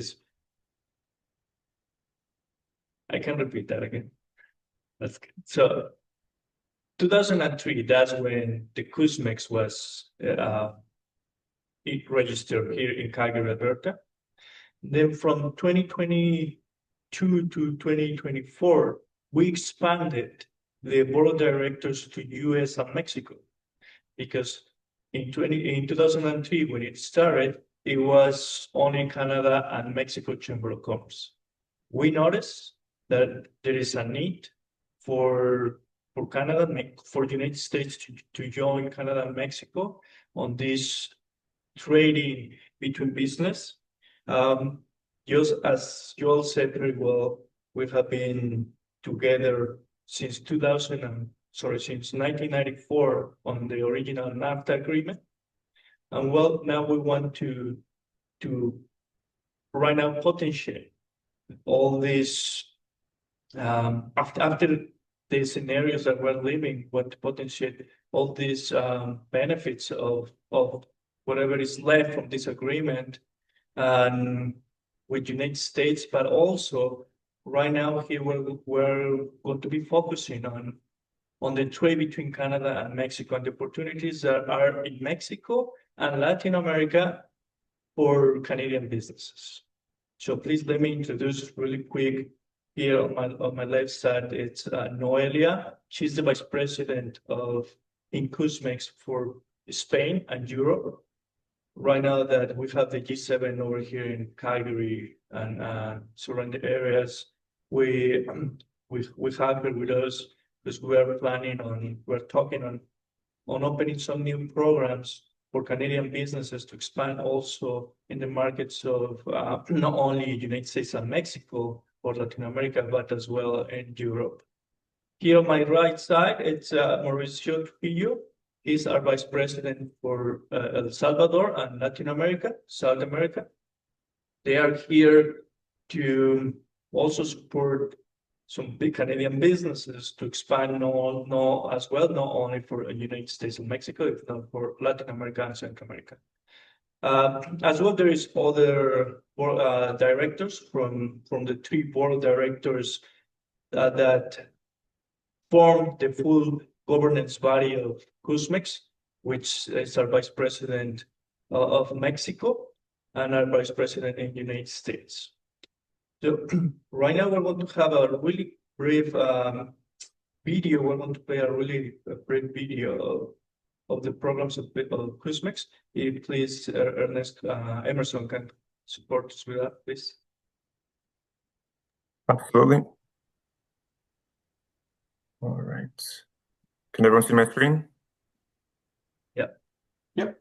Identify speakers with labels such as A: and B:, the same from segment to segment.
A: is, I can repeat that again. That's good. So 2003, that's when the CUSMEX was registered here in Calgary, Alberta. Then from 2022 to 2024, we expanded the board of directors to US and Mexico, because in 2003, when it started, it was only Canada and Mexico Chamber of Commerce. We noticed that there is a need for Canada, for the United States to join Canada and Mexico on this trading between business. Just as you all said very well, we have been together since 1994 on the original NAFTA agreement. And well, now we want to right now potentiate all these, after the scenarios that we're living, want to potentiate all these benefits of whatever is left from this agreement and with the United States, but also right now here we're going to be focusing on the trade between Canada and Mexico and the opportunities that are in Mexico and Latin America for Canadian businesses. So please let me introduce really quick here on my left side. It's Noelia. She's the vice president in CUSMEX for Spain and Europe. Right now that we have the G7 over here in Calgary and surrounding areas, we have her with us because we're talking on opening some new programs for Canadian businesses to expand also in the markets of not only United States and Mexico or Latin America, but as well in Europe. Here on my right side, it's Mauricio Trujillo. He's our vice president for El Salvador and Latin America, South America. They are here to also support some big Canadian businesses to expand as well, not only for the United States and Mexico, but for Latin America and Central America. As well, there is other directors from the three board of directors that form the full governance body of CUSMEX, which is our vice president of Mexico and our vice president in the United States. So right now we're going to have a really brief video. We're going to play a really brief video of the programs of CUSMEX. If please, Emerson can support us with that, please.
B: Absolutely. All right. Can everyone see my screen?
A: Yeah.
B: Yep.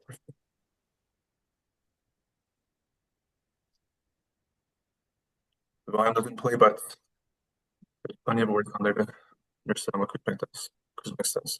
B: The volume doesn't play, but there's plenty of words on there to understand what CUSMEX does.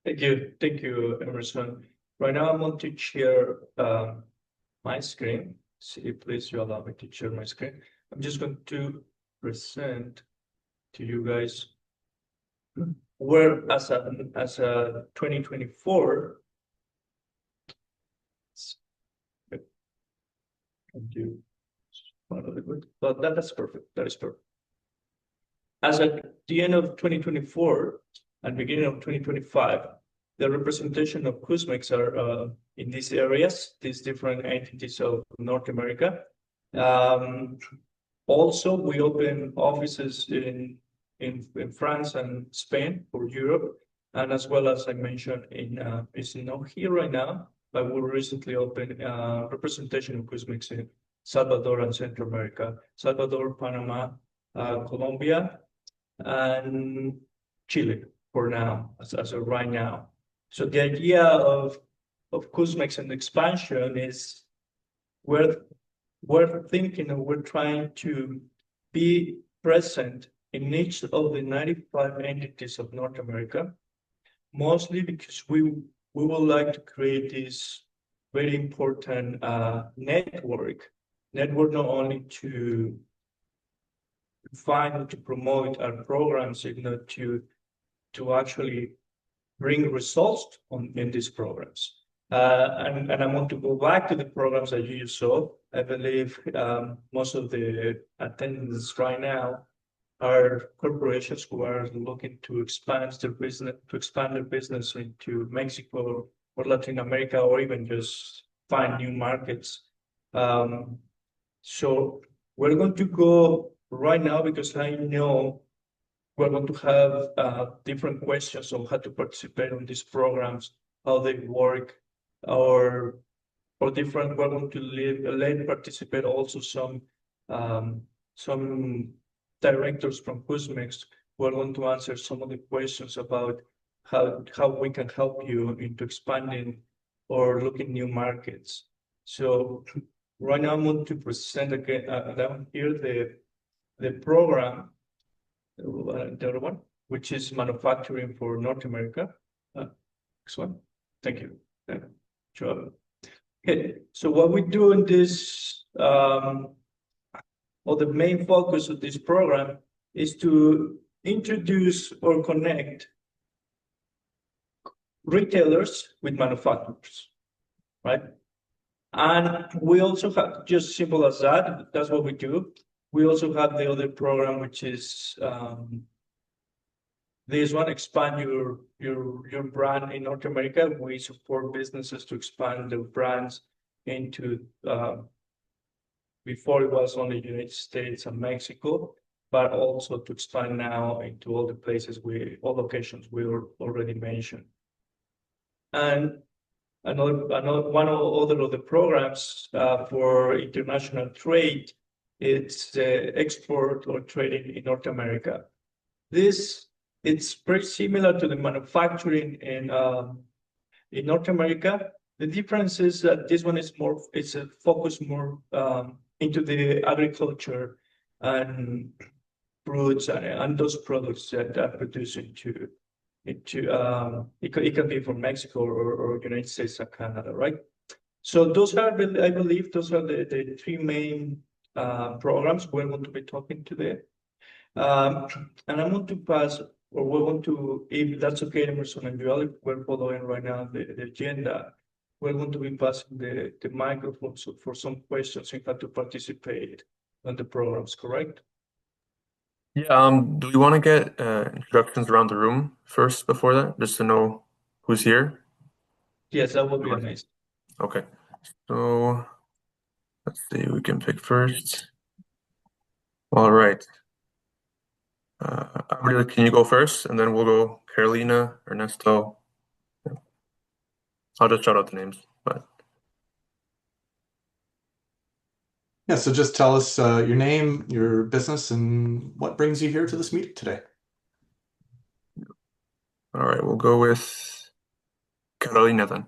A: Thank you, Emerson. Right now I'm going to share my screen. see, please you allow me to share my screen. I'm just going to present to you guys where as a 2024. Can do one of the good, but that's perfect. That is perfect. As at the end of 2024 and beginning of 2025, the representation of CUSMEX are in these areas, these different entities of North America. Also, we open offices in France and Spain for Europe, and as well as I mentioned, it's not here right now, but we recently opened representation of CUSMEX in Salvador and Central America, Salvador, Panama, Colombia, and Chile for now, as of right now. So the idea of CUSMEX and expansion is we're thinking and we're trying to be present in each of the 95 entities of North America, mostly because we would like to create this very important network not only to find to promote our programs, to actually bring results in these programs. And I want to go back to the programs that you saw. I believe most of the attendants right now are corporations who are looking to expand their business into Mexico or Latin America, or even just find new markets. So we're going to go right now because I know we're going to have different questions on how to participate on these programs, how they work, or different. We're going to let participate also some directors from CUSMEX who are going to answer some of the questions about how we can help you into expanding or looking new markets. So right now I'm going to present again down here the program, the other one, which is manufacturing for North America. Next one. Thank you. Sure. Okay, so what we do in this, or the main focus of this program is to introduce or connect retailers with manufacturers, right? And we also have, just simple as that, that's what we do. We also have the other program, which is this one, expand your brand in North America. We support businesses to expand their brands into, before it was only United States and Mexico, but also to expand now into all the places all locations we already mentioned. And one other of the programs for international trade, it's the export or trading in North America. It's pretty similar to the manufacturing in North America. The difference is that this one is it's a focus more into the agriculture and fruits and those products that are produced into it can be from Mexico or United States and Canada, right? So those are, I believe, those are the three main programs we're going to be talking today. And I'm going to pass, or we're going to, if that's okay, Emerson and Joel, we're following right now the agenda. We're going to be passing the microphone for some questions in how to participate on the programs, correct?
B: Yeah, do we want to get introductions around the room first before that, just to know who's here?
A: Yes, that would be amazing.
B: Okay, so let's see who we can pick first. All right. Abril, can you go first, and then we'll go Carolina, Ernesto. Yeah. I'll just shout out the names, but
C: yeah. So just tell us your name, your business, and what brings you here to this meeting today.
B: all right, we'll go with Carolina then.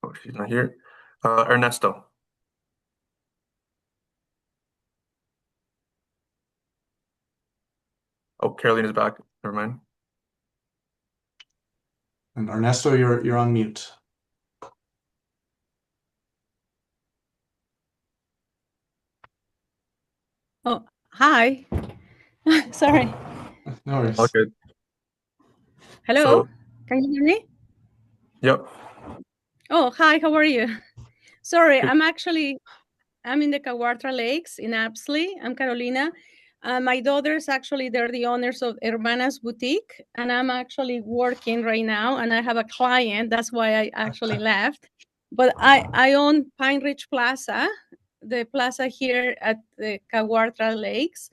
B: Oh, she's not here. Ernesto. Oh, Carolina's back. Never mind.
C: And Ernesto, you're on mute.
D: Oh, hi. Sorry.
C: No worries.
B: All good.
D: Hello.
B: So,
D: Can you hear me?
B: yep.
D: Oh, hi. How are you? Sorry,
B: Good.
D: I'm in the Cahuartra Lakes in Apsley. I'm Carolina. My daughters actually, they're the owners of Hermanas Boutique, and I'm actually working right now, and I have a client. That's why I actually left. But I own Pine Ridge Plaza, the plaza here at the Cahuartra Lakes,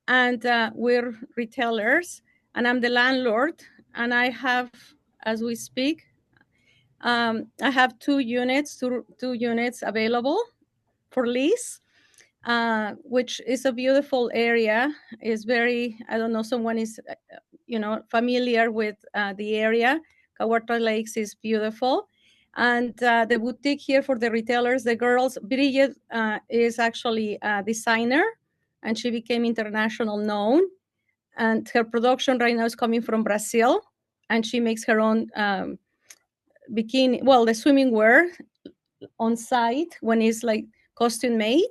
D: and we're retailers, and I'm the landlord, and I have, as we speak, I have two units available for lease, which is a beautiful area. Is very, I don't know, someone is, familiar with the area. Cahuartra Lakes is beautiful. And the boutique here for the retailers, the girls, Bridget is actually a designer, and she became international known. And her production right now is coming from Brazil, and she makes her own bikini, well, the swimming wear on site when it's like costume made.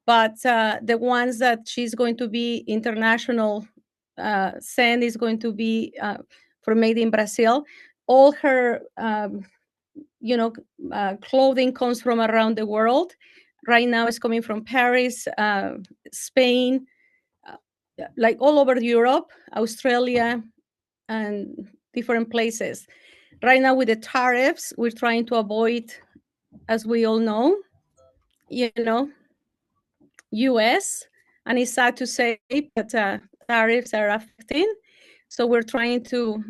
D: But the ones that she's going to be international send is going to be for made in Brazil. All her, clothing comes from around the world. Right now, it's coming from Paris, Spain, like all over Europe, Australia, and different places. Right now, with the tariffs, we're trying to avoid, as we all know, US, and it's sad to say, but tariffs are affecting. So we're trying to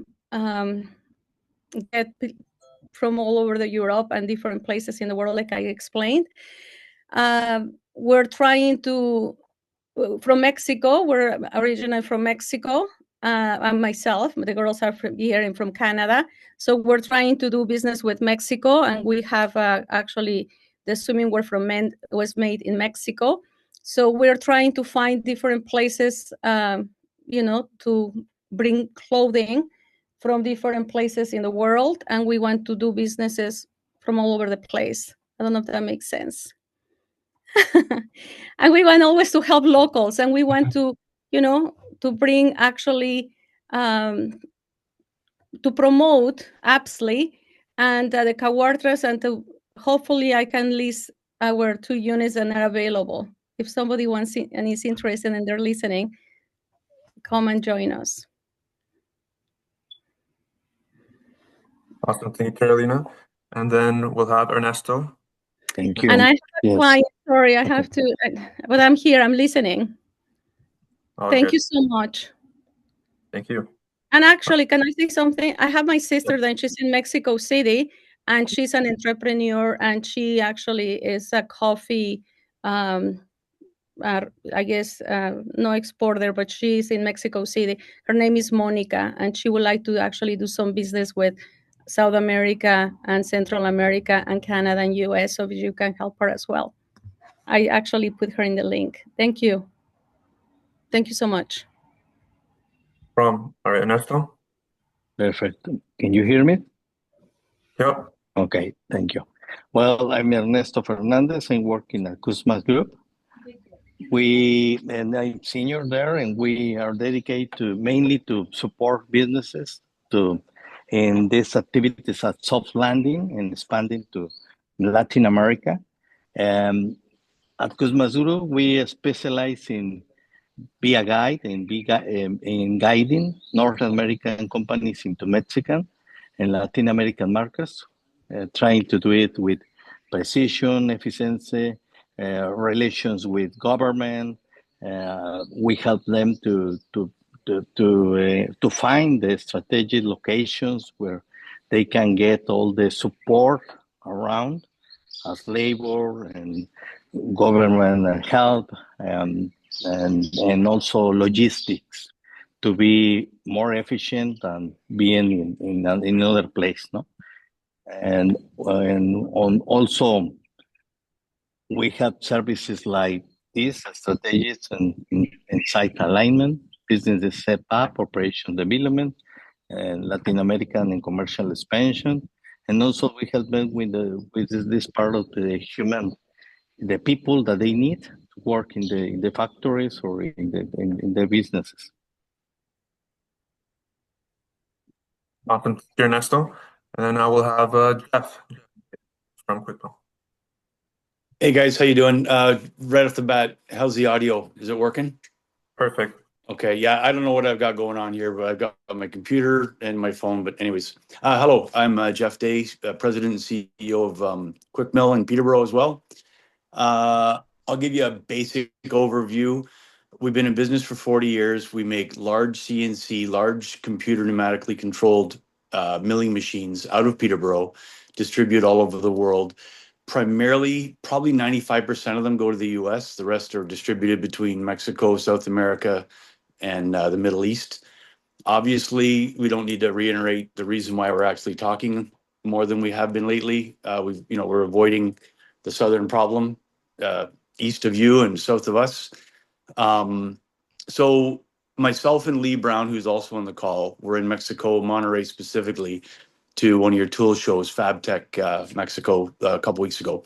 D: get from all over the Europe and different places in the world, like I explained. We're trying to, from Mexico, we're originally from Mexico, and myself, the girls are from here and from Canada. So we're trying to do business with Mexico, and we have actually the swimming wear from men was made in Mexico. So we're trying to find different places, to bring clothing from different places in the world, and we want to do businesses from all over the place. I don't know if that makes sense. And we want always to help locals, and we want to, to bring actually to promote Apsley and the Cahuartras, and to hopefully I can list our two units that are available. If somebody wants and is interested and they're listening, come and join us.
B: Awesome. Thank you, Carolina. And then we'll have Ernesto.
E: Thank you.
D: And I have a
E: Yes.
D: client, sorry, I have to, but I'm here, I'm listening.
B: All
D: Thank
B: good.
D: you so much.
B: Thank you.
D: And actually, can I say something? I have my sister that she's in Mexico City, and she's an entrepreneur, and she actually is a coffee, I guess, no exporter, but she's in Mexico City. Her name is Monica, and she would like to actually do some business with South America and Central America and Canada and US, so you can help her as well. I actually put her in the link. Thank you. Thank you so much.
B: All right, Ernesto.
E: Perfect. Can you hear me?
B: Yep.
E: Okay, thank you. Well, I'm Ernesto Fernandez. I'm working at CUSMEX Group. And I'm senior there, and we are dedicated mainly to support businesses in these activities at soft landing and expanding to Latin America. At CUSMEX Group, we specialize in be a guide and in guiding North American companies into Mexican and Latin American markets, trying to do it with precision, efficiency, relations with government. We help them to find the strategic locations where they can get all the support around as labor and government help. And also logistics to be more efficient and being in another place, no? And also we have services like these strategies and site alignment, business set up, operation development, and Latin American and commercial expansion, and also we help them with this part of the people that they need work in the factories or in the businesses.
B: Awesome. Here, Ernesto. And then I will have Jeff from QuickBooks.
F: Hey guys, how you doing? Right off the bat, how's the audio? Is it working?
B: Perfect.
F: Okay, yeah, I don't know what I've got going on here, but I've got my computer and my phone. But anyways, hello, I'm Jeff Day, President and CEO of QuickMill in Peterborough as well. I'll give you a basic overview. We've been in business for 40 years. We make large CNC, large computer pneumatically controlled milling machines out of Peterborough, distribute all over the world. Primarily, probably 95% of them go to the US. The rest are distributed between Mexico, South America, and the Middle East. Obviously, we don't need to reiterate the reason why we're actually talking more than we have been lately. We're avoiding the southern problem, east of you and south of us. So myself and Lee Brown, who's also on the call, we're in Mexico, Monterrey specifically, to one of your tool shows, FabTech Mexico, a couple weeks ago.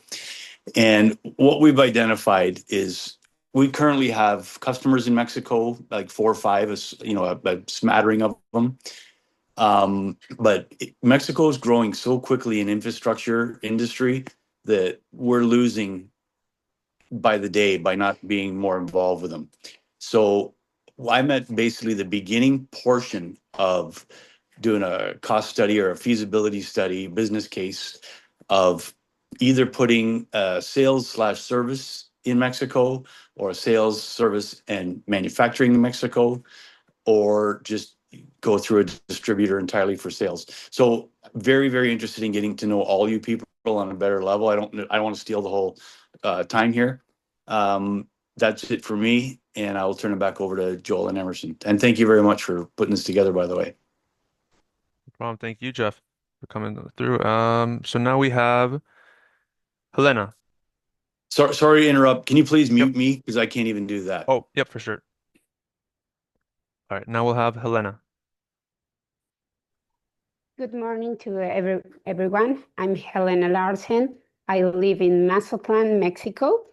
F: And what we've identified is we currently have customers in Mexico, like 4 or 5, a smattering of them. But Mexico is growing so quickly in infrastructure industry that we're losing by the day by not being more involved with them. So I'm at basically the beginning portion of doing a cost study or a feasibility study, business case of either putting a sales/service in Mexico or a sales, service, and manufacturing in Mexico, or just go through a distributor entirely for sales. So very, very interested in getting to know all you people on a better level. I don't want to steal the whole time here. That's it for me, and I will turn it back over to Joel and Emerson. And thank you very much for putting this together, by the way.
G: No problem. Thank you, Jeff, for coming through. So now we have Helena.
F: Sorry to interrupt. Can you please mute me? Because I can't even do that.
G: Oh, yep, for sure. All right, now we'll have Helena.
H: Good morning to everyone. I'm Helena Larsen. I live in Mazatlan, Mexico.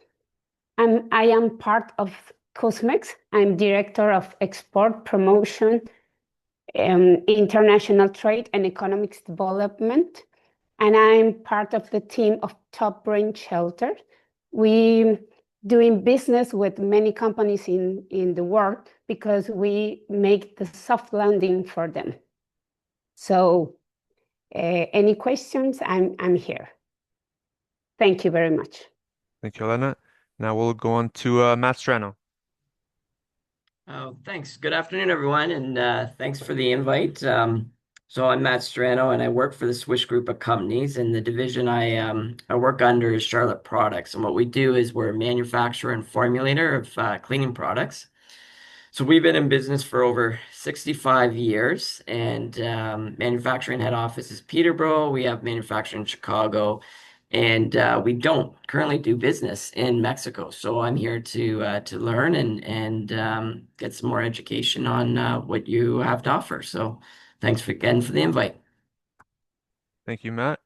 H: I am part of CUSMEX. I'm Director of Export Promotion, International Trade and Economics Development. And I'm part of the team of Top Brain Shelter. We doing business with many companies in the world because we make the soft landing for them. So any questions, I'm here. Thank you very much.
G: Thank you, Helena. Now we'll go on to Matt Strano.
I: Oh, thanks. Good afternoon, everyone, and thanks for the invite. So I'm Matt Strano, and I work for the Swish Group of companies, and the division I work under is Charlotte Products. And what we do is we're a manufacturer and formulator of cleaning products. So we've been in business for over 65 years, and manufacturing head office is Peterborough. We have manufacturing in Chicago, and we don't currently do business in Mexico. So I'm here to learn and get some more education on what you have to offer. So thanks again for the invite.
G: Thank you, Matt.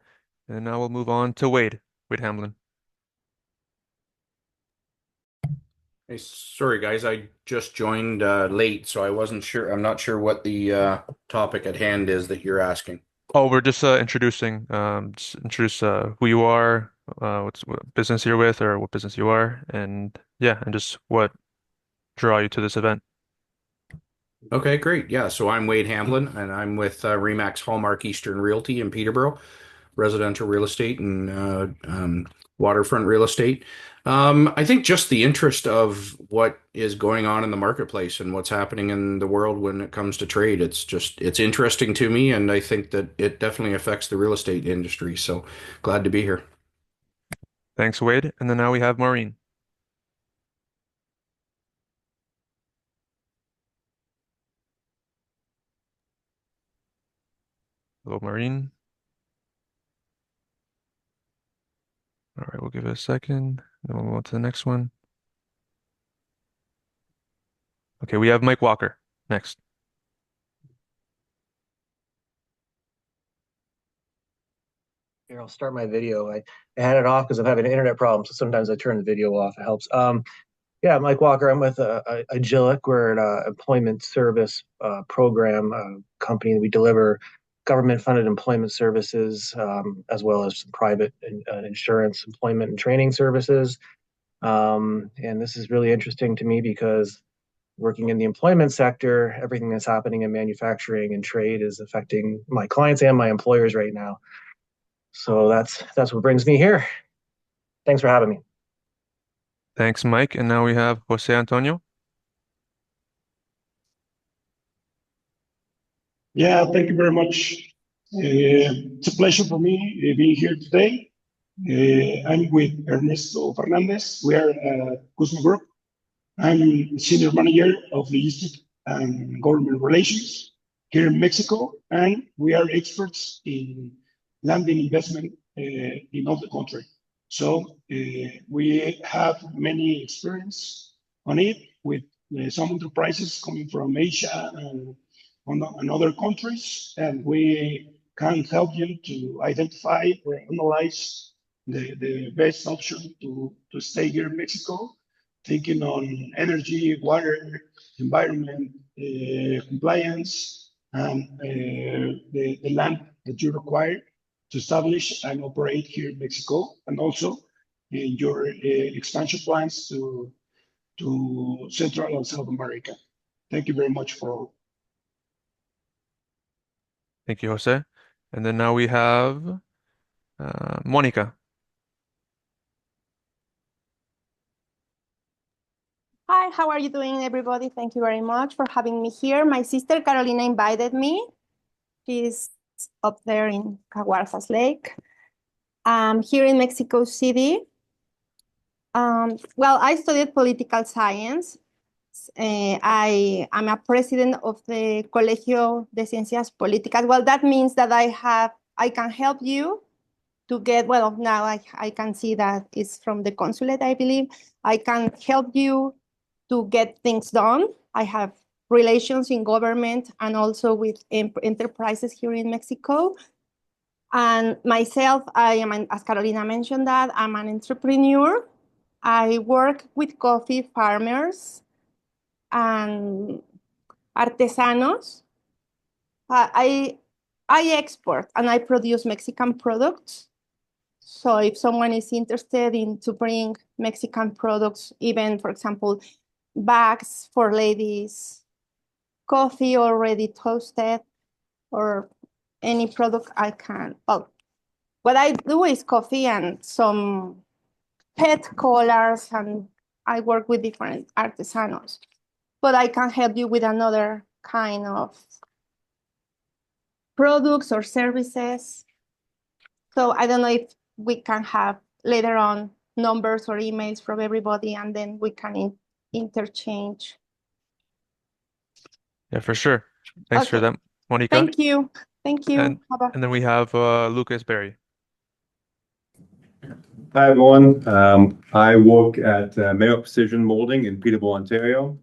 G: And now we'll move on to Wade Hamlin.
J: Hey, sorry guys, I just joined late, so I wasn't sure. I'm not sure what the topic at hand is that you're asking.
G: Oh, we're just introducing, introduce who you are, what business you're with, or what business you are, and yeah, and just what draw you to this event.
J: Okay, great. Yeah, so I'm Wade Hamlin, and I'm with Remax Hallmark Eastern Realty in Peterborough, residential real estate and waterfront real estate. I think just the interest of what is going on in the marketplace and what's happening in the world when it comes to trade. It's interesting to me, and I think that it definitely affects the real estate industry. So glad to be here.
G: Thanks, Wade. And then now we have Maureen. Hello, Maureen. All right, we'll give it a second. Then we'll move on to the next one. Okay, we have Mike Walker next.
K: Here, I'll start my video. I had it off because I'm having an internet problem, so sometimes I turn the video off. It helps.
L: Yeah, Mike Walker. I'm with Agilic. We're an employment service program company. We deliver government-funded employment services as well as some private insurance, employment and training services. And this is really interesting to me because working in the employment sector, everything that's happening in manufacturing and trade is affecting my clients and my employers right now. So that's what brings me here. Thanks for having me.
G: Thanks, Mike. And now we have Jose Antonio.
M: Yeah, thank you very much. It's a pleasure for me being here today. I'm with Ernesto Fernandez. We are CUSMEX Group. I'm Senior Manager of Logistics and Government Relations here in Mexico, and we are experts in land and investment in all the country. So we have many experience on it with some enterprises coming from Asia and other countries, and we can help you to identify or analyze the best option to stay here in Mexico, thinking on energy, water, environment, compliance, and the land that you require to establish and operate here in Mexico, and also in your expansion plans to Central and South America. Thank you very much for.
G: Thank you, Jose. And then now we have Monica.
N: Hi, how are you doing, everybody? Thank you very much for having me here. My sister Carolina invited me. She's up there in Caguarzas Lake. Here in Mexico City. Well, I studied political science. I am a president of the Colegio de Ciencias Políticas. Well, that means that I can help you to get, well, now I can see that it's from the consulate, I believe. I can help you to get things done. I have relations in government and also with enterprises here in Mexico. And myself, I am, as Carolina mentioned that, I'm an entrepreneur. I work with coffee farmers and artesanos. I export and I produce Mexican products. So if someone is interested in to bring Mexican products, even, for example, bags for ladies, coffee already toasted, or any product I can. Well, what I do is coffee and some pet collars, and I work with different artisanos. But I can help you with another kind of products or services. So I don't know if we can have later on numbers or emails from everybody, and then we can interchange.
G: Yeah, for sure. Thanks for that, Monica.
N: Thank you. Thank you.
G: And then we have Lucas Berry.
O: Hi, everyone. I work at Mayo Precision Molding in Peterborough, Ontario.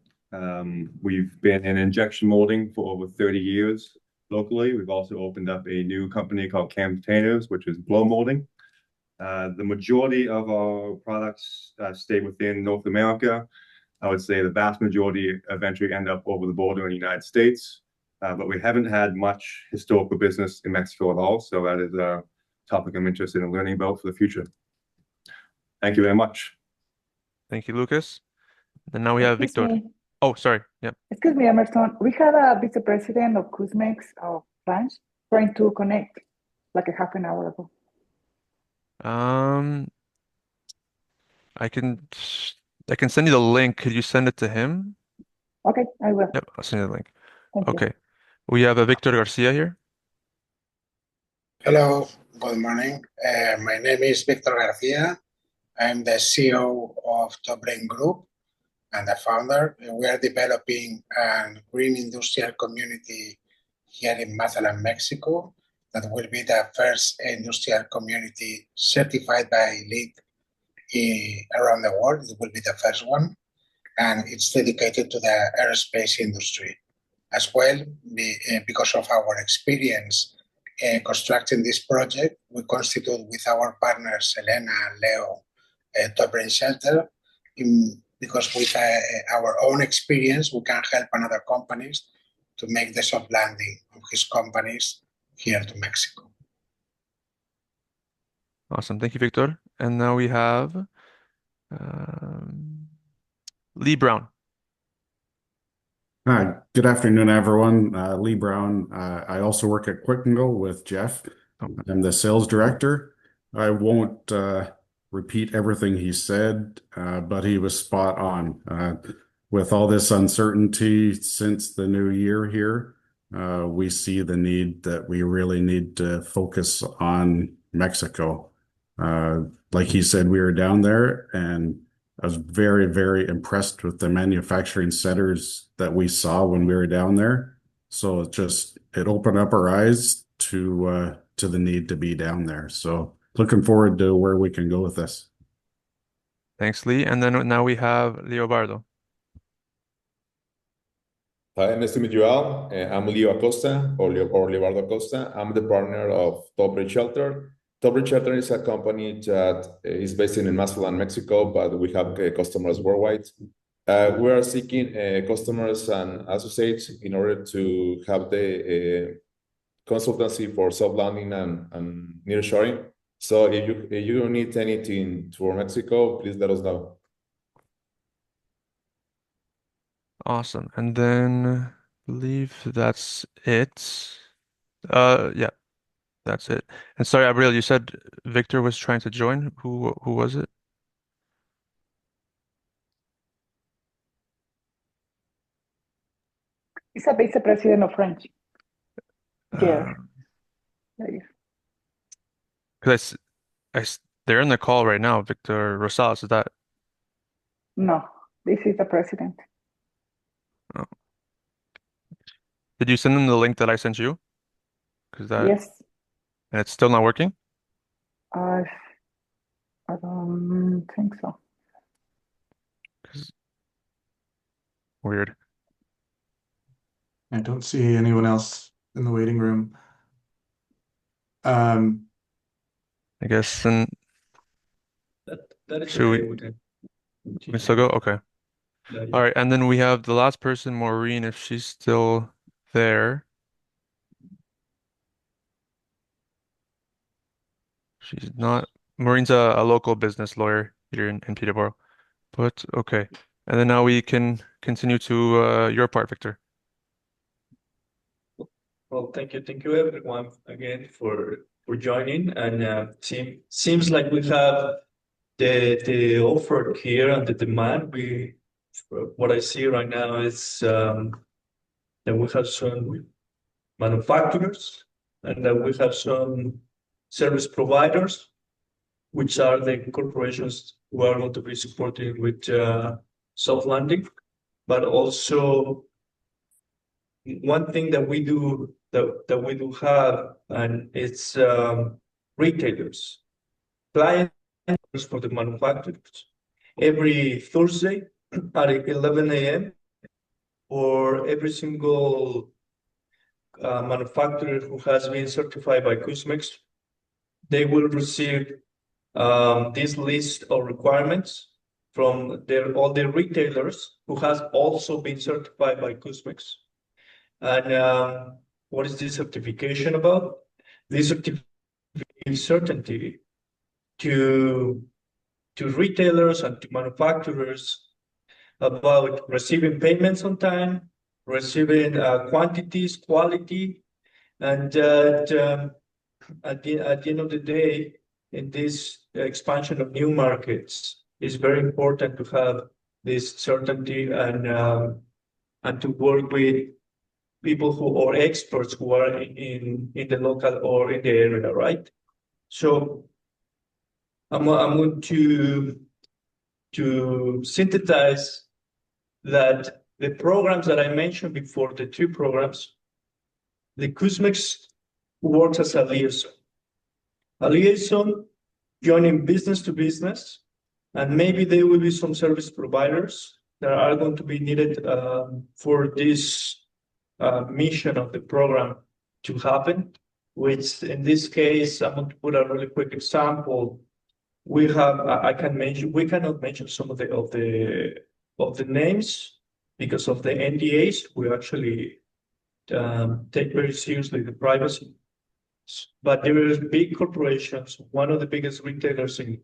O: We've been in injection molding for over 30 years locally. We've also opened up a new company called Cam Containers, which is blow molding. The majority of our products stay within North America. I would say the vast majority eventually end up over the border in the United States. But we haven't had much historical business in Mexico at all. So that is a topic I'm interested in learning about for the future. Thank you very much.
G: Thank you, Lucas. And now we have Victor. Oh, sorry. Yeah.
P: Excuse me, Emerson. We had a vice president of CUSMEX of France trying to connect like a half an hour ago.
G: I can send you the link. Could you send it to him?
P: Okay, I will.
G: Yep, I'll send you the link.
P: Thank
G: Okay. We have Victor Garcia here.
Q: Hello, good morning. My name is Victor Garcia. I'm the CEO of Top Brain Group and the founder. We are developing a green industrial community here in Mazatlan, Mexico, that will be the first industrial community certified by LEED around the world. It will be the first one, and it's dedicated to the aerospace industry. As well, because of our experience constructing this project, we constitute with our partners, Elena and Leo, Top Brain Shelter, in because with our own experience, we can help another companies to make the soft landing of his companies here to Mexico.
G: Awesome. Thank you, Victor. And now we have Lee Brown.
R: Hi, good afternoon, everyone. Lee Brown. I also work at Quick and Go with Jeff. I'm the sales director. I won't repeat everything he said, but he was spot on. With all this uncertainty since the new year here, we see the need that we really need to focus on Mexico. Like he said, we were down there and I was very, very impressed with the manufacturing centers that we saw when we were down there. So it opened up our eyes to the need to be down there. So looking forward to where we can go with this.
G: Thanks, Lee. And then now we have Leobardo.
S: Hi, nice to meet you all. I'm Leo Acosta, or Leobardo Acosta. I'm the partner of Top Bridge Shelter. Top Bridge Shelter is a company that is based in Mazatlan, Mexico, but we have customers worldwide. We are seeking customers and associates in order to have the consultancy for soft landing and nearshoring. So if you need anything for Mexico, please let us know.
G: Awesome. And then I believe that's it. Yeah, that's it. And sorry, Abril, you said Victor was trying to join. Who was it?
P: He's a vice president of French. Yeah.
G: Because they're in the call right now, Victor Rosales, is that?
P: No, this is the president.
G: Oh. Did you send them the link that I sent you?
P: Yes.
G: And it's still not working?
P: I don't think so.
G: Weird.
C: I don't see anyone else in the waiting room.
G: I guess then
A: That is
G: should
A: okay.
G: we still go? Okay.
A: Yeah.
G: All right, and then we have the last person, Maureen, if she's still there. She's not. Maureen's a local business lawyer here in Peterborough. But okay. And then now we can continue to your part, Victor.
A: Well, thank you everyone again for joining. And seems like we have the offer here and the demand. What I see right now is that we have some manufacturers and that we have some service providers, which are the corporations who are going to be supporting with soft landing, but also one thing that we do have, and it's retailers, clients for the manufacturers. Every Thursday at 11 a.m. for every single manufacturer who has been certified by CUSMEX, they will receive this list of requirements from all the retailers who has also been certified by CUSMEX. And what is this certification about? This certification gives certainty to retailers and to manufacturers about receiving payments on time, receiving quantities, quality, and at the end of the day, in this expansion of new markets, it's very important to have this certainty and to work with people who are experts who are in the local or in the area, right? So I'm going to synthesize that the programs that I mentioned before, the two programs, the CUSMEX works as a liaison. A liaison joining business to business, and maybe there will be some service providers that are going to be needed for this mission of the program to happen, which in this case, I'm going to put a really quick example. we have I can mention we cannot mention some of the names because of the NDAs. We actually take very seriously the privacy. But there is big corporations. One of the biggest retailers in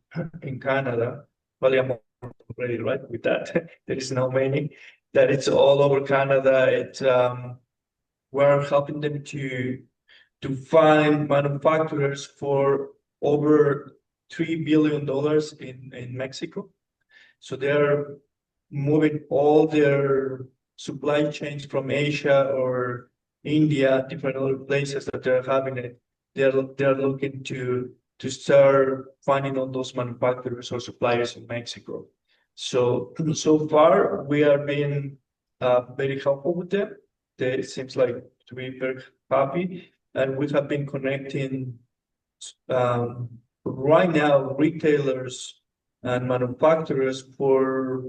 A: Canada. Probably I'm already right with that. There is now many that it's all over Canada. We're helping them to find manufacturers for over $3 billion in Mexico. So they're moving all their supply chains from Asia or India, different other places that they're having it. They're looking to start finding all those manufacturers or suppliers in Mexico. So far we are being very helpful with them. They seems like to be very happy, and we have been connecting right now retailers and manufacturers for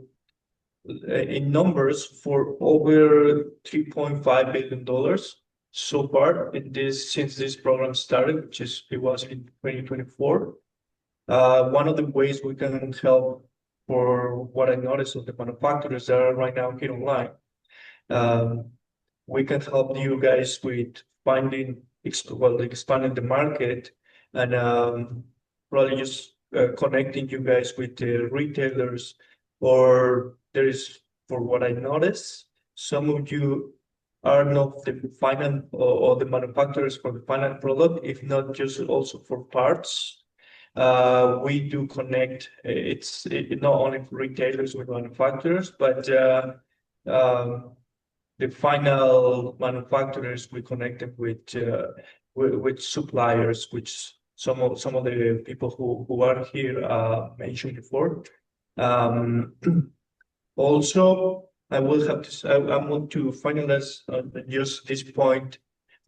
A: in numbers for over $3.5 billion so far since this program started, it was in 2024. One of the ways we can help, for what I noticed of the manufacturers that are right now here online, we can help you guys with expanding the market and probably just connecting you guys with the retailers, or there is, for what I noticed, some of you are not the final or the manufacturers for the final product, if not just also for parts. We do connect. It's not only for retailers with manufacturers, but the final manufacturers, we connect them with suppliers, which some of the people who are here mentioned before. Also, I want to finalize just this point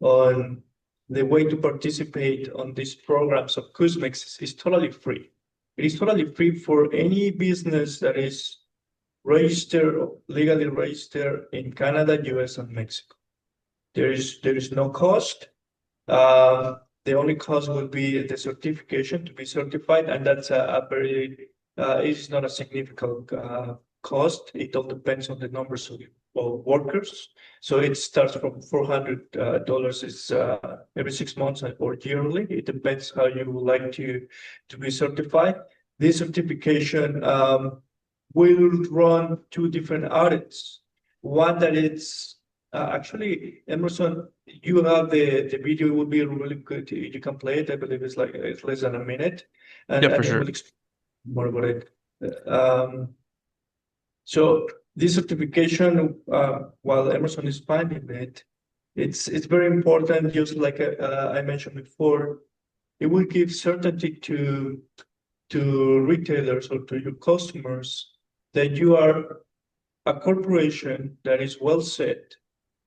A: on the way to participate on these programs of CUSMEX is totally free. It is totally free for any business that is legally registered in Canada, US, and Mexico. There is no cost. The only cost will be the certification to be certified, and that's it's not a significant cost. It all depends on the numbers of workers. So it starts from $400 is every 6 months or yearly. It depends how you would like to be certified. This certification will run 2 different audits. One that it's actually, Emerson, you have the video. It would be really good. You can play it. I believe it's less than a minute.
G: Yeah, for sure.
A: We'll explain more about it. So this certification, while Emerson is finding it, it's very important. Just like I mentioned before, it will give certainty to retailers or to your customers that you are a corporation that is well set,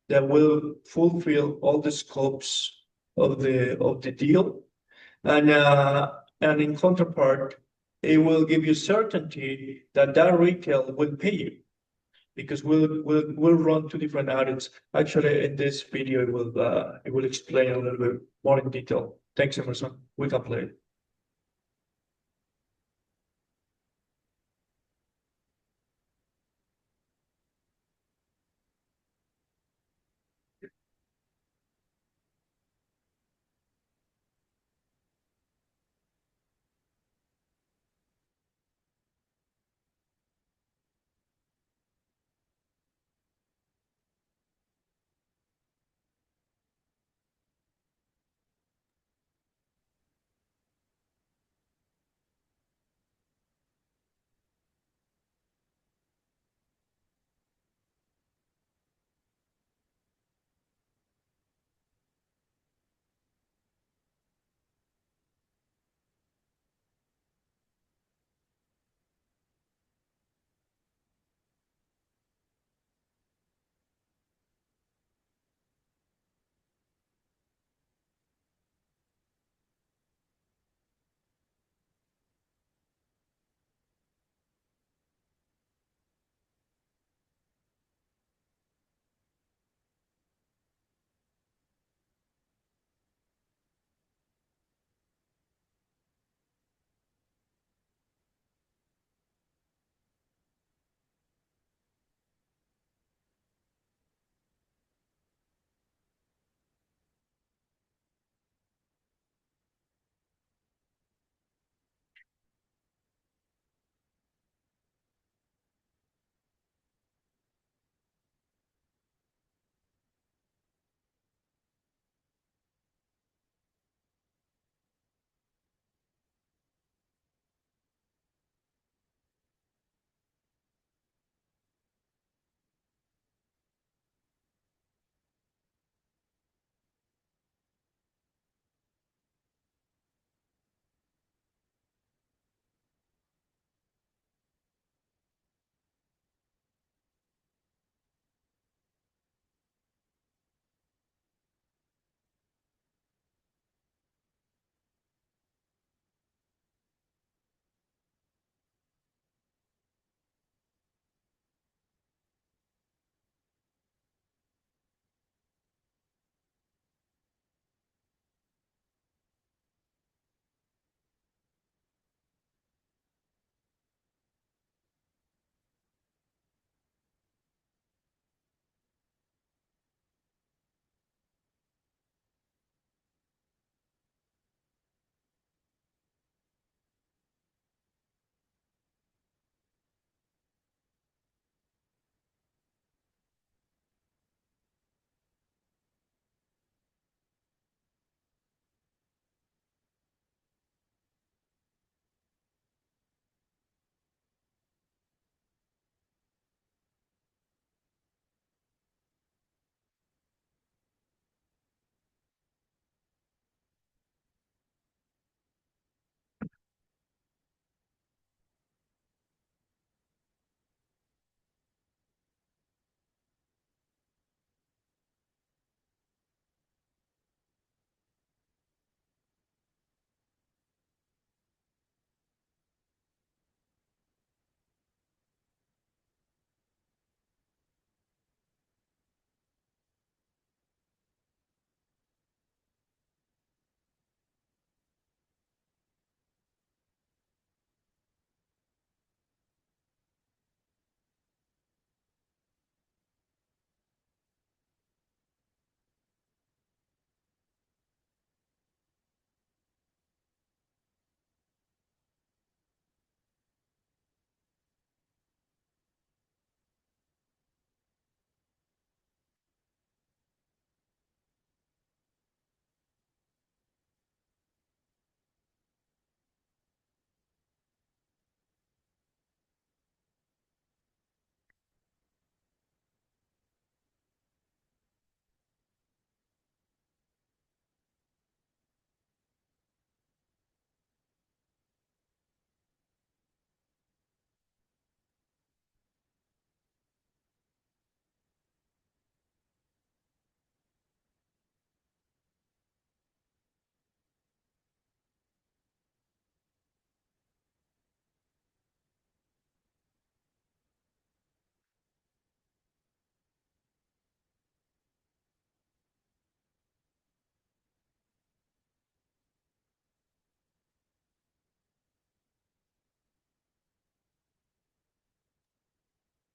A: that will fulfill all the scopes of the deal, and in counterpart, it will give you certainty that retail will pay you, because we'll run 2 different audits. Actually, in this video, it will explain a little bit more in detail. Thanks, Emerson. We can play it.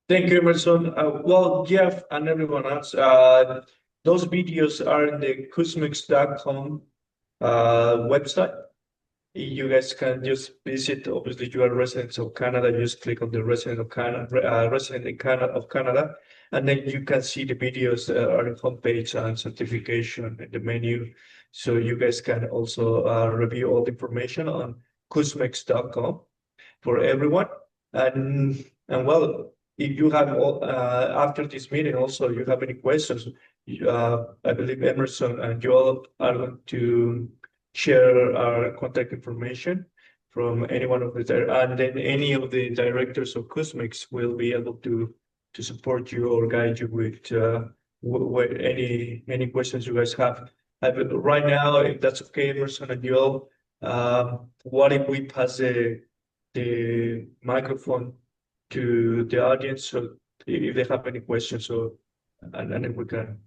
A: Thank you, Emerson. Well, Jeff and everyone else, those videos are in the CUSMEX.com website. You guys can just visit. Obviously, you are residents of Canada. Just click on the resident of Canada, resident in Canada of Canada, and then you can see the videos on the homepage and certification in the menu. So you guys can also review all the information on CUSMEX.com for everyone. And well, if you have all after this meeting, also you have any questions, I believe Emerson and Joel are going to share our contact information from any one of the and then any of the directors of CUSMEX will be able to support you or guide you with any questions you guys have. Right now, if that's okay, Emerson and Joel, what if we pass the microphone to the audience, so if they have any questions, so and then we can.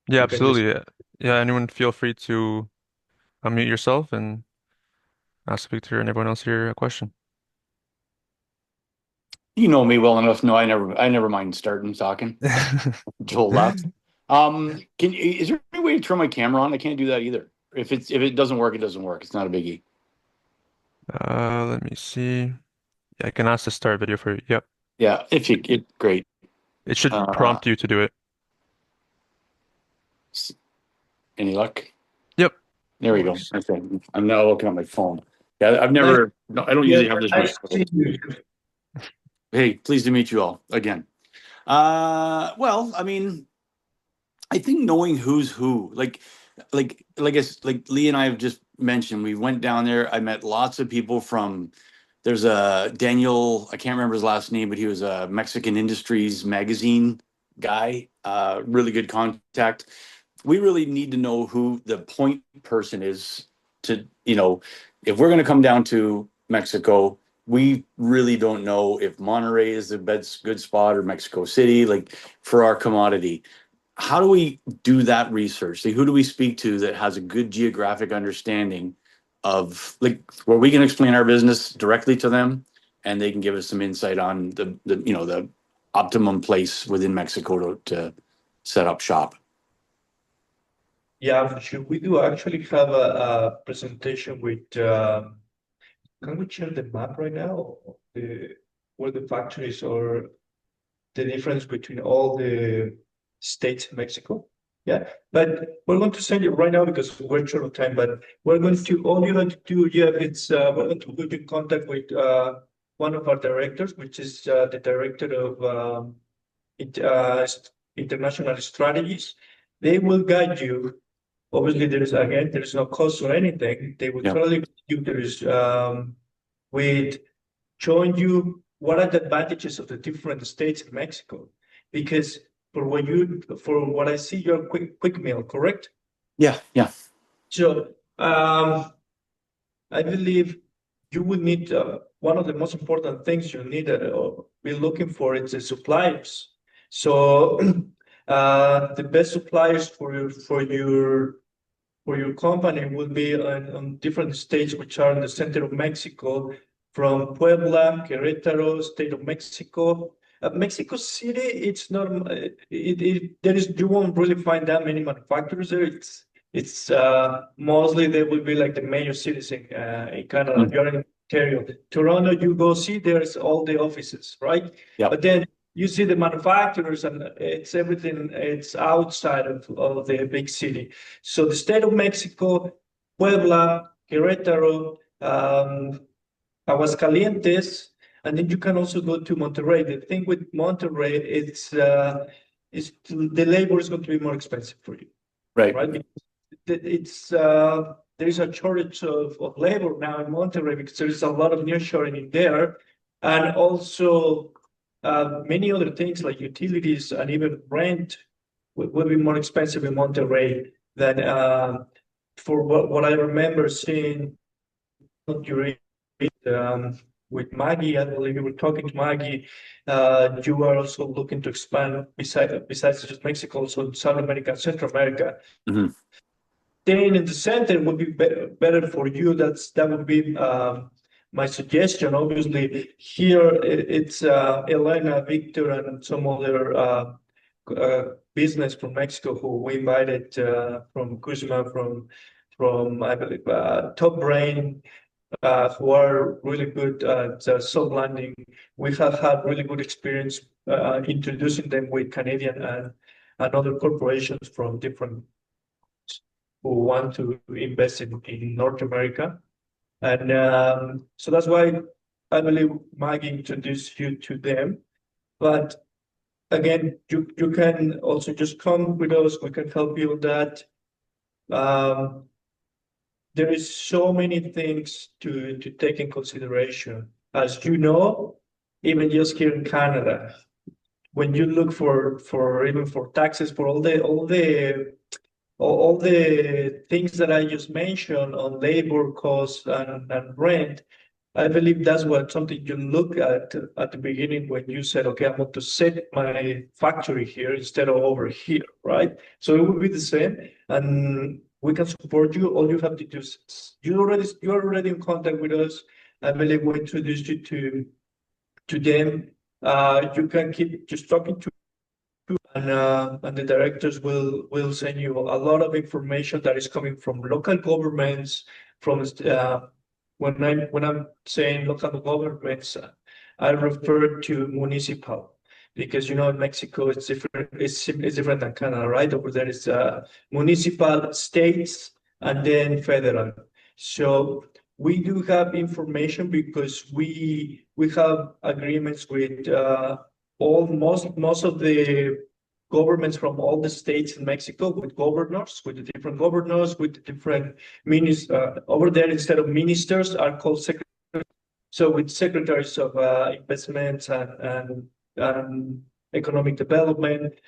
G: Yeah,
A: we can just-
G: absolutely. Yeah, anyone feel free to unmute yourself and ask Victor and everyone else here a question.
F: You know me well enough. No, I never mind starting talking. Joel left. Is there any way to turn my camera on? I can't do that either. If it doesn't work, it doesn't work. It's not a biggie.
G: Let me see. Yeah, I can ask the start video for you. Yep.
F: Yeah, great.
G: It should prompt you to do it.
F: Any luck?
G: Yep.
F: There we go. Okay. I'm now looking at my phone. Yeah, I don't usually have this much. Hey, pleased to meet you all again. Well, I mean, I think knowing who's who, like Lee and I have just mentioned, we went down there. I met lots of people from. There's a Daniel, I can't remember his last name, but he was a Mexican Industries magazine guy. Really good contact. We really need to know who the point person is to, if we're going to come down to Mexico, we really don't know if Monterrey is the best good spot or Mexico City, like for our commodity. How do we do that research? Like, who do we speak to that has a good geographic understanding of, like, where we can explain our business directly to them and they can give us some insight on the optimum place within Mexico to set up shop?
A: Yeah, for sure. We do actually have a presentation with. Can we share the map right now? Where the factories or the difference between all the states in Mexico? Yeah, but we're going to send you right now because we're short of time. But we're going to all you have to do, we're going to put you in contact with one of our directors, which is the director of international strategies. They will guide you. Obviously, there's no cost or anything. They will totally guide you. With showing you what are the advantages of the different states in Mexico, because for what I see, you're quick meal, correct?
F: Yeah.
A: So I believe you would need one of the most important things you need or be looking for is the suppliers. So the best suppliers for your company would be on different states which are in the center of Mexico, from Puebla, Querétaro, state of Mexico. Mexico City, it's not. You won't really find that many manufacturers there. It's mostly they will be like the major cities in Canada. If you're in Ontario, Toronto, you go see there's all the offices, right?
F: Yeah.
A: But then you see the manufacturers and it's everything. It's outside of the big city. So the state of Mexico, Puebla, Querétaro, Aguascalientes, and then you can also go to Monterrey. The thing with Monterrey, is the labor is going to be more expensive for you,
F: right?
A: It's there is a shortage of labor now in Monterrey because there is a lot of nearshoring in there, and also many other things like utilities and even rent will be more expensive in Monterrey than for what I remember seeing during with Maggie. I believe you were talking to Maggie. You are also looking to expand besides just Mexico, so South America and Central America.
F: Mm-hmm.
A: Staying in the center would be better for you. That would be my suggestion, obviously, here it's Elena, Victor, and some other business from Mexico who we invited from CUSMA, from I believe Top Brain, who are really good at soft landing. We have had really good experience introducing them with Canadian and other corporations from different who want to invest in North America. And so that's why I believe Maggie introduced you to them. But again, you can also just come with us. We can help you with that. There is so many things to take in consideration. As you know, even just here in Canada, when you look for even for taxes, for all the things that I just mentioned on labor costs and rent, I believe that's what something you look at the beginning when you said, okay, I want to set my factory here instead of over here, right? So it will be the same, and we can support you. All you have to do is you're already in contact with us. I believe we introduced you to them. You can keep just talking to. And the directors will send you a lot of information that is coming from local governments. From when I'm saying local governments, I refer to municipal, because you know in Mexico it's different. It's different than Canada, right? Over there is municipal, states, and then federal. So we do have information because we have agreements with most of the governments from all the states in Mexico, with governors, with the different governors, with the different ministers. Over there, instead of ministers, are called secretaries. So with secretaries of investments and economic development,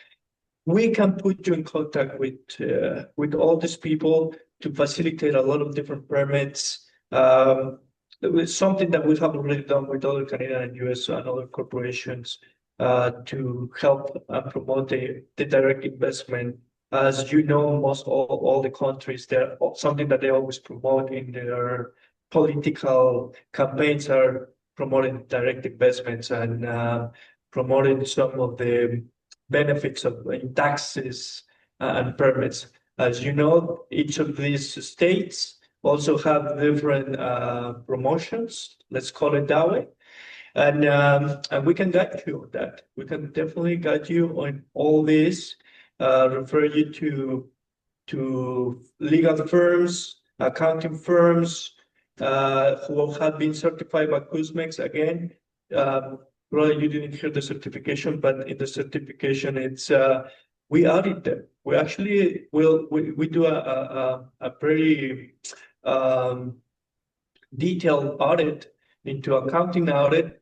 A: we can put you in contact with all these people to facilitate a lot of different permits. It's something that we have already done with other Canadian and US and other corporations to help promote the direct investment. As you know, most all the countries, they're something that they always promote in their political campaigns are promoting direct investments and promoting some of the benefits of taxes and permits. As you know, each of these states also have different promotions, let's call it that way. And we can guide you on that. We can definitely guide you on all this, refer you to legal firms, accounting firms who have been certified by CUSMEX. Again, probably you didn't hear the certification, but in the certification, it's we audit them. We actually we do a very detailed audit into accounting audit.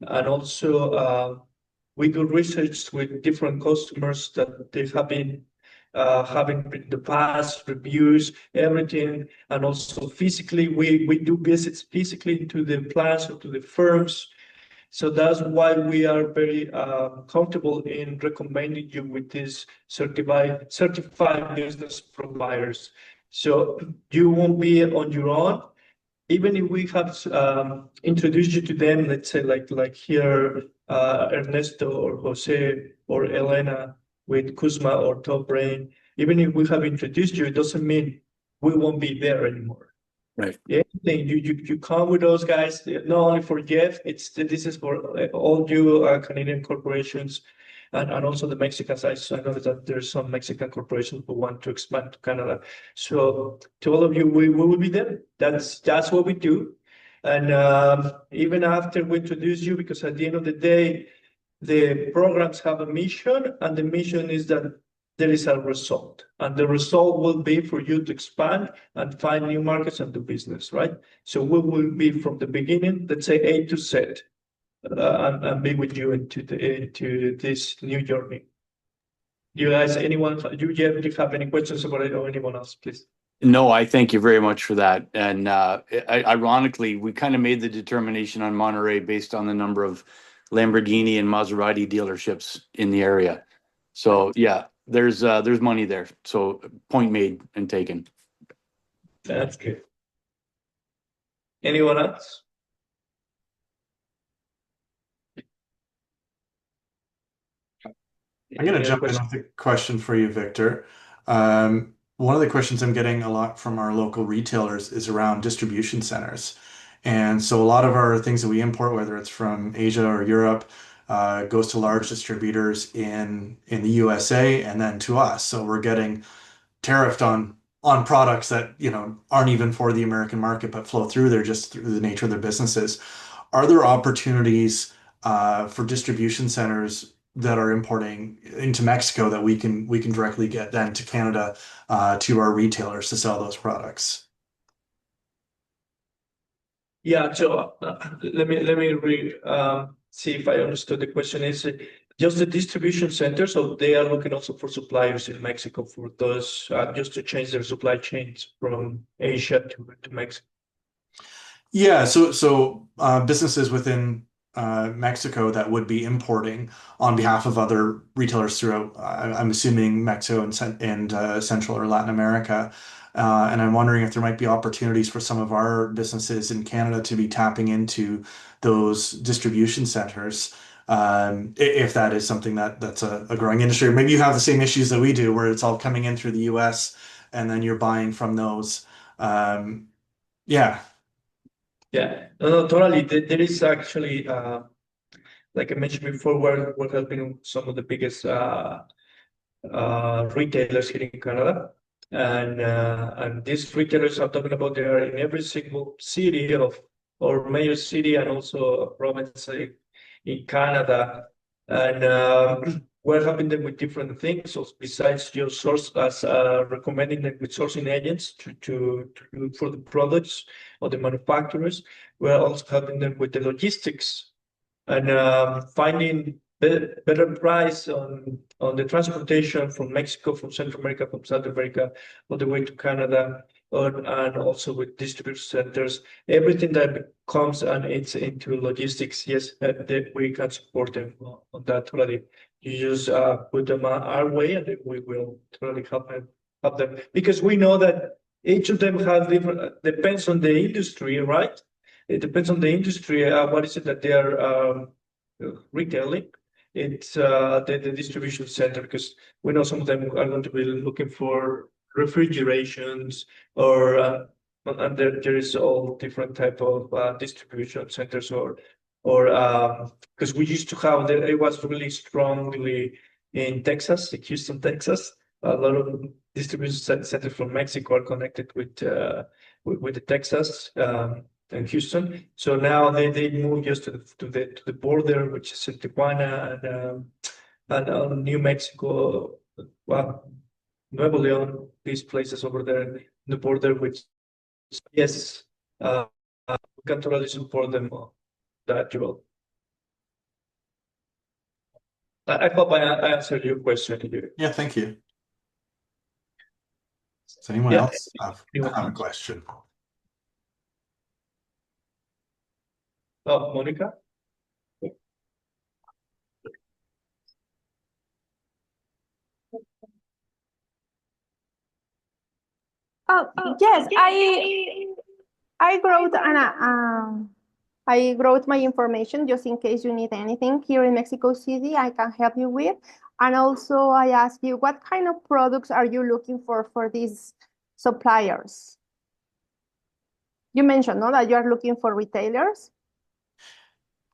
A: And also, we do research with different customers that they have been having the past reviews, everything, and also physically, we do visits physically into the plants or to the firms. So that's why we are very comfortable in recommending you with these certified business providers. So you won't be on your own. Even if we have introduced you to them, let's say like here, Ernesto or Jose or Elena with CUSMA or Top Brain, even if we have introduced you, it doesn't mean we won't be there anymore.
F: Right.
A: Anything you come with those guys, not only for Jeff, this is for all you Canadian corporations and also the Mexican side. So I know that there's some Mexican corporations who want to expand to Canada. So to all of you, we will be there. That's what we do. And even after we introduce you, because at the end of the day, the programs have a mission, and the mission is that there is a result, and the result will be for you to expand and find new markets and do business, right? So we will be from the beginning, let's say A to Z, and be with you into this new journey. You guys, anyone, you Jeff, do you have any questions about it or anyone else, please?
F: No, I thank you very much for that. And ironically, we kind of made the determination on Monterey based on the number of Lamborghini and Maserati dealerships in the area. So yeah, there's money there. So point made and taken.
A: That's good. Anyone else?
C: I'm going to
A: Any other
C: jump in
A: question?
C: with a question for you, Victor. One of the questions I'm getting a lot from our local retailers is around distribution centers. And so a lot of our things that we import, whether it's from Asia or Europe, goes to large distributors in the USA and then to us. So we're getting tariffed on products that, you know, aren't even for the American market, but flow through there just through the nature of their businesses. Are there opportunities for distribution centers that are importing into Mexico that we can directly get then to Canada to our retailers to sell those products?
A: Yeah, so let me see if I understood the question. Is it just the distribution center? So they are looking also for suppliers in Mexico for those just to change their supply chains from Asia to Mexico.
C: Yeah, so businesses within Mexico that would be importing on behalf of other retailers throughout, I'm assuming Mexico and Central or Latin America. And I'm wondering if there might be opportunities for some of our businesses in Canada to be tapping into those distribution centers, if that is something that's a growing industry. Or maybe you have the same issues that we do, where it's all coming in through the US and then you're buying from those. Yeah.
A: Yeah, no, totally. There is actually, like I mentioned before, what has been some of the biggest retailers here in Canada, and these retailers I'm talking about, they are in every single city or major city and also a province in Canada, and we're helping them with different things. So besides just recommending them with sourcing agents to look for the products or the manufacturers, we're also helping them with the logistics and finding better price on the transportation from Mexico, from Central America, from South America, all the way to Canada, and also with distribution centers. Everything that comes and it's into logistics, yes, that we can support them on that totally. You just put them our way, and we will totally help them because we know that each of them have different. Depends on the industry, right? It depends on the industry. What is it that they are retailing? It's the distribution center, because we know some of them are going to be looking for refrigerations or and there is all different type of distribution centers or because we used to have it was really strongly in Texas, in Houston, Texas. A lot of distribution centers from Mexico are connected with the Texas. In Houston, so now they move just to the border, which is in Tijuana and New Mexico, well, Nuevo León, these places over there in the border, which yes, we can totally support them on that, Joel. I hope I answered your question here.
C: Yeah, thank you. Does anyone else have a question?
A: Monica?
N: Oh, yes, I wrote I wrote my information just in case you need anything here in Mexico City. I can help you with. And also, I ask you, what kind of products are you looking for these suppliers? You mentioned, no, that you are looking for retailers.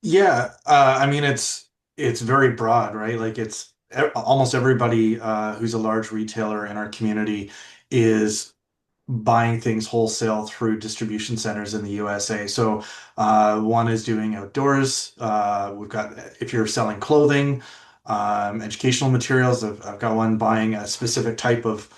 C: Yeah, I mean it's very broad, right? Like it's almost everybody who's a large retailer in our community is buying things wholesale through distribution centers in the USA. So one is doing outdoors. We've got, if you're selling clothing, educational materials, I've got one buying a specific type of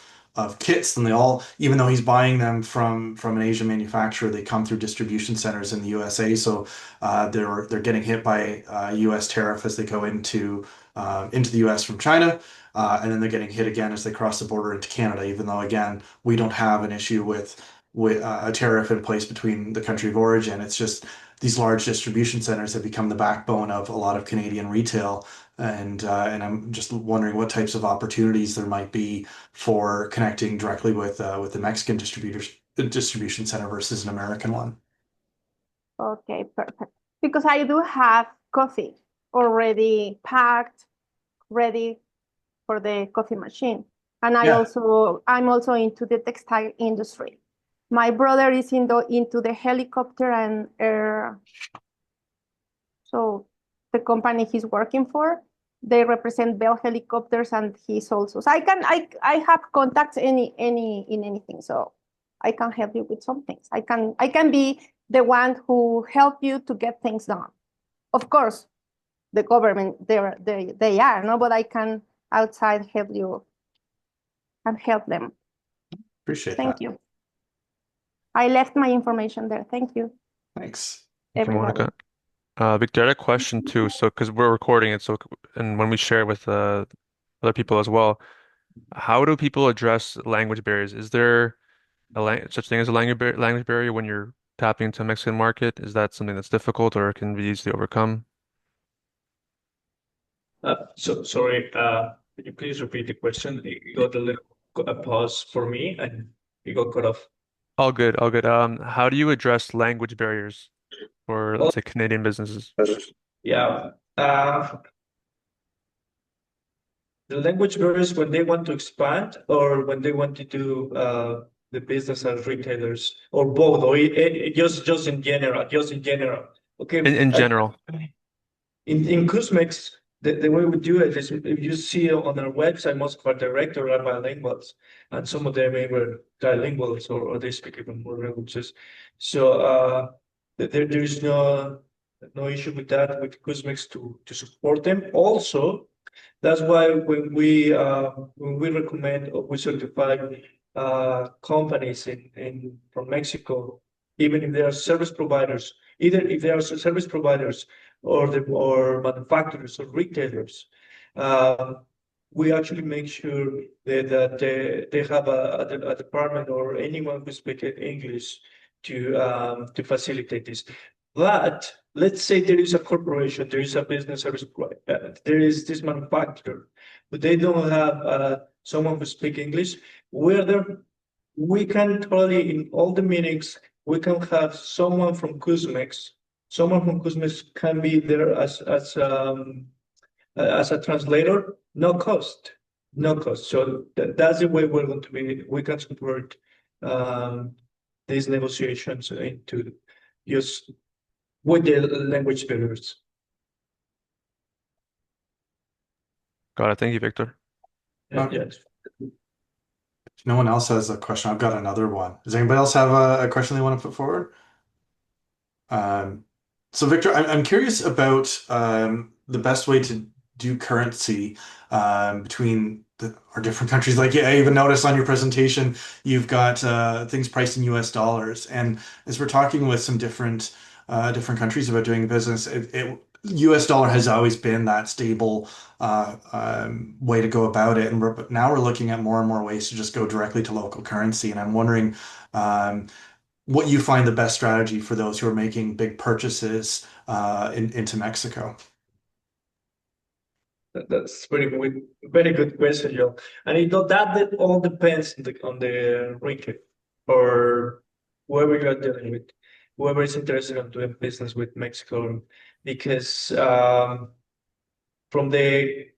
C: kits, and they all, even though he's buying them from an Asian manufacturer, they come through distribution centers in the USA. So they're getting hit by US tariff as they go into the US from China. And then they're getting hit again as they cross the border into Canada, even though, again, we don't have an issue with a tariff in place between the country of origin. It's just these large distribution centers have become the backbone of a lot of Canadian retail. And I'm just wondering what types of opportunities there might be for connecting directly with the Mexican distribution center versus an American one.
N: Okay, perfect. Because I do have coffee already packed, ready for the coffee machine. And I'm
C: Yeah.
N: also into the textile industry. My brother is into the helicopter and air. So the company he's working for, they represent Bell Helicopters, and he's also. So I have contacts in anything. So I can help you with some things. I can be the one who help you to get things done. Of course, the government they are, no, but I can outside help you and help them.
C: Appreciate
N: Thank
C: that.
N: you. I left my information there. Thank you,
C: Thanks.
G: Thank you,
N: everybody.
G: Monica. Victor, I had a question too. So, because we're recording it, so and when we share with other people as well, how do people address language barriers? Is there such thing as a language barrier when you're tapping into a Mexican market? Is that something that's difficult or can be easily overcome?
A: So sorry, could you please repeat the question? You got a pause for me and you got cut off.
G: All good, all good. How do you address language barriers for, let's say, Canadian businesses?
A: Yeah. The language barriers when they want to expand or when they want to do the business as retailers or both or just in general, Okay.
G: In general.
A: In CUSMEX, the way we do it is if you see on our website, most of our directors are bilinguals, and some of them were trilinguals or they speak even more languages. So there is no issue with that with CUSMEX to support them. Also, that's why when we recommend or we certify companies from Mexico, even if they are service providers, either if they are service providers or manufacturers or retailers, we actually make sure that they have a department or anyone who speaks English to facilitate this. But let's say there is a corporation, there is a business service provider, there is this manufacturer, but they don't have someone who speaks English. We're there. We can totally, in all the meetings, we can have someone from CUSMEX. Someone from CUSMEX can be there as a translator, no cost. So that's the way we're going to be. We can support these negotiations into use with the language barriers.
G: Got it. Thank you, Victor.
A: Yes.
C: If no one else has a question, I've got another one. Does anybody else have a question they want to put forward? So Victor, I'm curious about the best way to do currency between our different countries. Like, yeah, I even noticed on your presentation, you've got things priced in US dollars. And as we're talking with some different countries about doing business, US dollar has always been that stable way to go about it. And now we're looking at more and more ways to just go directly to local currency. And I'm wondering what you find the best strategy for those who are making big purchases into Mexico.
A: That's very good question, Joe. And that all depends on the region or whoever you're dealing with, whoever is interested in doing business with Mexico, because from the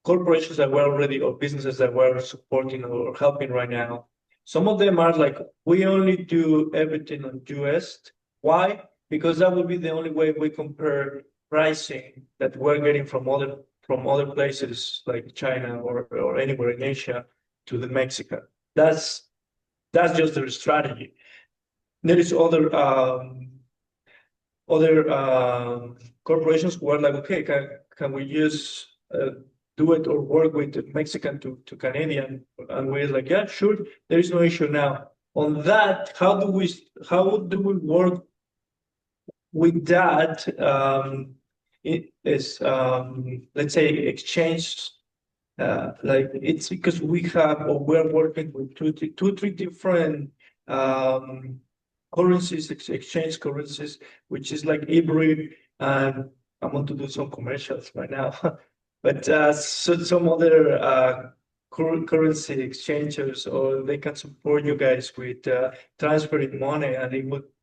A: corporations that we're already or businesses that we're supporting or helping right now, some of them are like, we only do everything on US. Why? Because that would be the only way we compare pricing that we're getting from other places like China or anywhere in Asia to the Mexican. That's just their strategy. There is other corporations who are like, okay, can we use do it or work with the Mexican to Canadian? And we're like, yeah, sure, there is no issue now. On that, how do we work with that? It is let's say exchange. Like it's because we're working with three different currencies, exchange currencies, which is like hybrid, and I want to do some commercials right now. But so some other currency exchangers, or they can support you guys with transferring money, and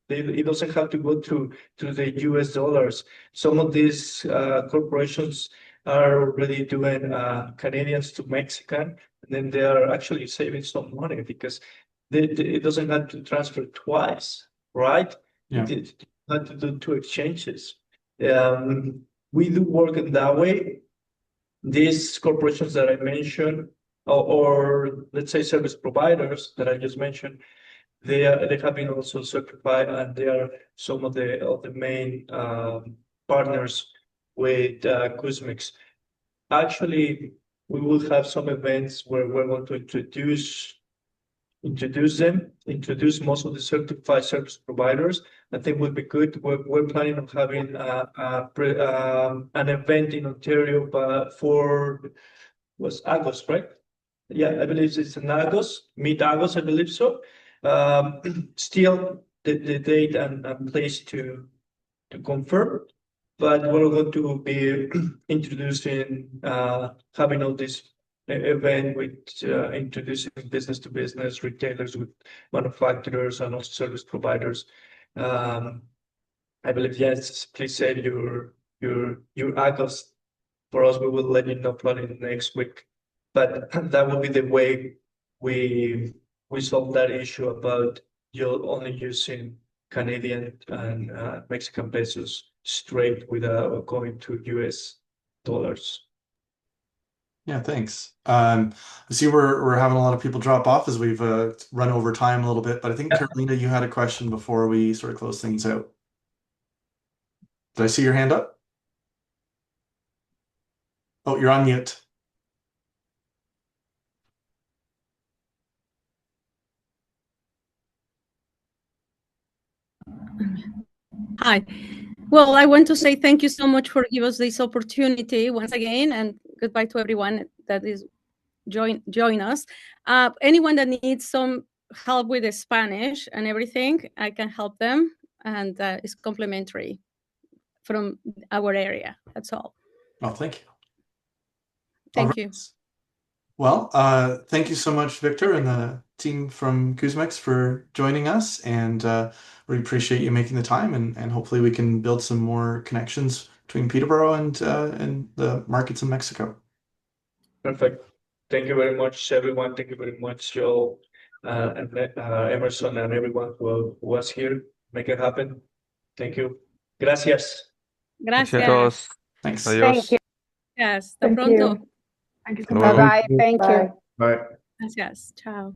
A: it doesn't have to go to the US dollars. Some of these corporations are already doing Canadians to Mexican, and then they are actually saving some money because it doesn't have to transfer twice, right?
C: Yeah.
A: It had to do two exchanges. We do work in that way. These corporations that I mentioned, or let's say service providers that I just mentioned, they have been also certified, and they are some of the main partners with CUSMEX. Actually, we will have some events where we're going to introduce most of the certified service providers. I think would be good. We're planning on having an event in Ontario, but was August, right? Yeah, I believe it's in August, mid-August, I believe so. Still, the date and place to confirm, but we're going to be introducing, having all this event with introducing business to business retailers with manufacturers and also service providers. I believe, yes, please save your August for us. We will let you know probably next week, but that will be the way we solve that issue about you only using Canadian and Mexican pesos straight without going to US dollars.
C: Yeah, thanks. I see we're having a lot of people drop off as we've run over time a little bit, but I think Carolina, you had a question before we sort of close things out. Did I see your hand up? Oh, you're on mute.
D: Hi. Well, I want to say thank you so much for giving us this opportunity once again, and goodbye to everyone that is join us. Anyone that needs some help with the Spanish and everything, I can help them, and it's complimentary from our area. That's all.
C: Oh, thank you.
D: Thank you.
C: Well, thank you so much, Victor, and the team from CUSMEX for joining us, and we appreciate you making the time, and hopefully we can build some more connections between Peterborough and the markets in Mexico.
A: Perfect. Thank you very much, everyone. Thank you very much, Joel, and Emerson, and everyone who was here. Make it happen. Thank you. Gracias.
D: Gracias.
C: Thanks.
G: Adiós.
H: Thank you.
D: Yes, hasta
P: Thank
D: pronto.
P: you. Thank you so
G: Hasta luego.
P: much.
H: Bye-bye. Thank you.
R: Bye.
D: Gracias. Chao.